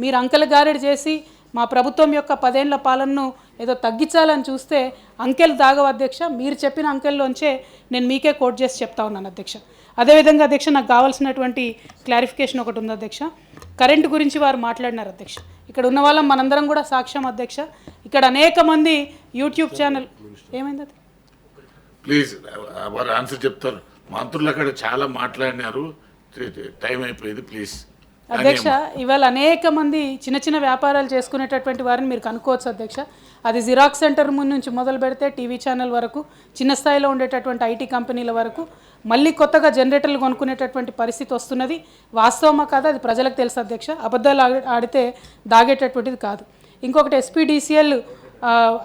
మీరు అంకెల గారెడి చేసి మా ప్రభుత్వం యొక్క 10 ఏళ్ల పాలనను ఏదో తగ్గించాలని చూస్తే అంకెలు దాగవు అధ్యక్ష. మీరు చెప్పిన అంకెల్లోంచే నేను మీకే కోట్ చేసి చెప్తా ఉన్నాను అధ్యక్ష. అదేవిధంగా అధ్యక్ష, నాకు కావాల్సినటువంటి క్లారిఫికేషన్ ఒకటి ఉంది అధ్యక్ష. కరెంటు గురించి వారు మాట్లాడినారు అధ్యక్ష. ఇక్కడ ఉన్న వాళ్ళం మనందరం కూడా సాక్ష్యం అధ్యక్ష. ఇక్కడ అనేక మంది యూట్యూబ్ ఛానల్ ఏమైంది అది ప్లీజ్ వారు ఆన్సర్ చెప్తారు. మంత్రులు అక్కడ చాలా మాట్లాడినారు, టైం అయిపోయింది. ప్లీజ్ అధ్యక్ష, ఇవాళ అనేక మంది చిన్న చిన్న వ్యాపారాలు చేసుకునేటటువంటి వారిని మీరు కనుక్కోవచ్చు అధ్యక్ష. అది జిరాక్స్ సెంటర్ ముందు నుంచి మొదలు పెడితే టీవీ ఛానల్ వరకు, చిన్న స్థాయిలో ఉండేటటువంటి ఐటీ కంపెనీల వరకు మళ్ళీ కొత్తగా జనరేటర్లు కొనుక్కునేటటువంటి పరిస్థితి వస్తున్నది. వాస్తవమా కాదు అది ప్రజలకు తెలుసు అధ్యక్ష. అబద్ధాలు ఆడితే దాగేటటువంటిది కాదు. ఇంకొకటి ఎస్పీడీసీఎల్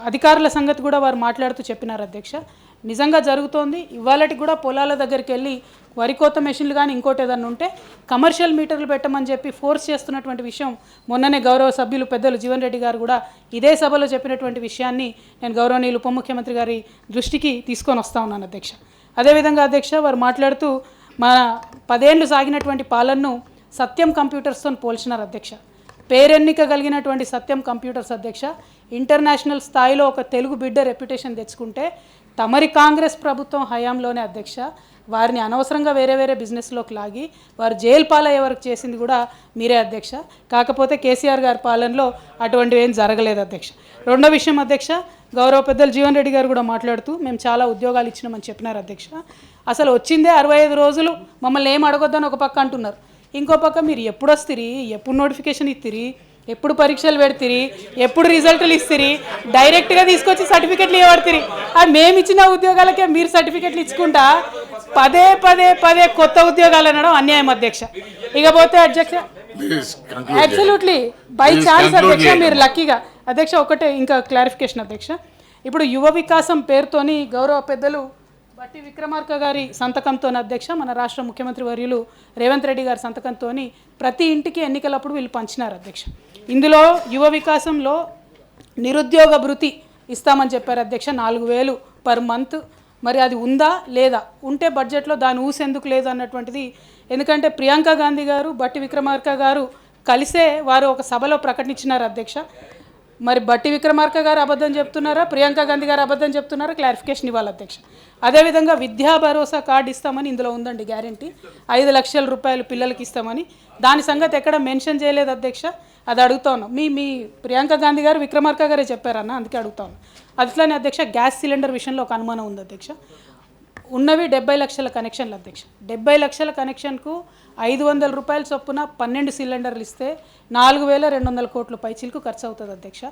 అధికారుల సంగతి కూడా వారు మాట్లాడుతూ చెప్పినారు అధ్యక్ష. నిజంగా జరుగుతోంది. ఇవాళకి కూడా పొలాల దగ్గరికి వెళ్ళి వరి కోత మెషిన్లు కానీ ఇంకోటి ఏదన్నా ఉంటే కమర్షియల్ మీటర్లు పెట్టమని చెప్పి ఫోర్స్ చేస్తున్నటువంటి విషయం మొన్ననే గౌరవ సభ్యులు పెద్దలు జీవన్ రెడ్డి గారు కూడా ఇదే సభలో చెప్పినటువంటి విషయాన్ని నేను గౌరవనీయులు ఉప ముఖ్యమంత్రి గారి దృష్టికి తీసుకొని వస్తూ ఉన్నాను అధ్యక్ష. అదేవిధంగా అధ్యక్ష, వారు మాట్లాడుతూ మన 10 ఏళ్ళు సాగినటువంటి పాలనను సత్యం కంప్యూటర్స్తో పోల్చినారు అధ్యక్ష. పేరెన్నిక కలిగినటువంటి సత్యం కంప్యూటర్స్ అధ్యక్ష ఇంటర్నేషనల్ స్థాయిలో ఒక తెలుగు బిడ్డ రెప్యుటేషన్ తెచ్చుకుంటే తమరి కాంగ్రెస్ ప్రభుత్వం హయాంలోనే అధ్యక్ష వారిని అనవసరంగా వేరే వేరే బిజినెస్లోకి లాగి వారు జైలు పాలయ్యే వరకు చేసింది కూడా మీరే అధ్యక్ష. కాకపోతే కేసీఆర్ గారి పాలనలో అటువంటివి ఏం జరగలేదు అధ్యక్ష. రెండో విషయం అధ్యక్ష, గౌరవ పెద్దలు జీవన్ రెడ్డి గారు కూడా మాట్లాడుతూ మేము చాలా ఉద్యోగాలు ఇచ్చినామని చెప్పినారు అధ్యక్ష. అసలు వచ్చిందే 65 రోజులు, మమ్మల్ని ఏం అడగొద్దని ఒక పక్క అంటున్నారు. ఇంకో పక్క మీరు ఎప్పుడు వస్తుంది, ఎప్పుడు నోటిఫికేషన్ ఇస్తుంది, ఎప్పుడు పరీక్షలు పెడుతుంది, ఎప్పుడు రిజల్ట్లు ఇస్తుంది, డైరెక్ట్గా తీసుకొచ్చి సర్టిఫికెట్లు ఇవ్వబడుతుంది. అది మేము ఇచ్చిన ఉద్యోగాలకే మీరు సర్టిఫికెట్లు ఇచ్చుకుంటా పదే పదే పదే కొత్త ఉద్యోగాలు అనడం అన్యాయం అధ్యక్ష. ఇకపోతే అధ్యక్ష అబ్సల్యూట్లీ బై ఛాన్స్ అధ్యక్ష మీరు లక్కీగా అధ్యక్ష. ఒకటే ఇంకా క్లారిఫికేషన్ అధ్యక్ష, ఇప్పుడు యువ వికాసం పేరుతోని గౌరవ పెద్దలు బట్టి విక్రమార్క గారి సంతకంతో అధ్యక్ష మన రాష్ట్ర ముఖ్యమంత్రి వర్యులు రేవంత్ రెడ్డి గారి సంతకంతో ప్రతి ఇంటికి ఎన్నికలప్పుడు వీళ్ళు పంచినారు అధ్యక్ష. ఇందులో యువ వికాసంలో నిరుద్యోగ భృతి ఇస్తామని చెప్పారు అధ్యక్ష, 4,000 పర్ మంత్. మరి అది ఉందా లేదా, ఉంటే బడ్జెట్లో దాని ఊసెందుకు లేదు అన్నటువంటిది. ఎందుకంటే ప్రియాంక గాంధీ గారు బట్టి విక్రమార్క గారు కలిసే వారు ఒక సభలో ప్రకటించినారు అధ్యక్ష. మరి బట్టి విక్రమార్క గారు అబద్ధం చెప్తున్నారా, ప్రియాంక గాంధీ గారు అబద్ధం చెప్తున్నారా, క్లారిఫికేషన్ ఇవ్వాలి అధ్యక్ష. అదేవిధంగా విద్యా భరోసా కార్డు ఇస్తామని ఇందులో ఉందండి గ్యారంటీ, 5 లక్షల రూపాయలు పిల్లలకి ఇస్తామని. దాని సంగతి ఎక్కడ మెన్షన్ చేయలేదు అధ్యక్ష. అది అడుగుతాను, మీ ప్రియాంక గాంధీ గారు విక్రమార్క గారే చెప్పారన్న, అందుకే అడుగుతాను. అట్లనే అధ్యక్ష గ్యాస్ సిలిండర్ విషయంలో ఒక అనుమానం ఉంది అధ్యక్ష. ఉన్నవి 70 లక్షల కనెక్షన్లు అధ్యక్ష. 70 లక్షల కనెక్షన్కు 500 రూపాయల చొప్పున 12 సిలిండర్లు ఇస్తే 4,200 కోట్ల పైచీలకు ఖర్చు అవుతుంది అధ్యక్ష.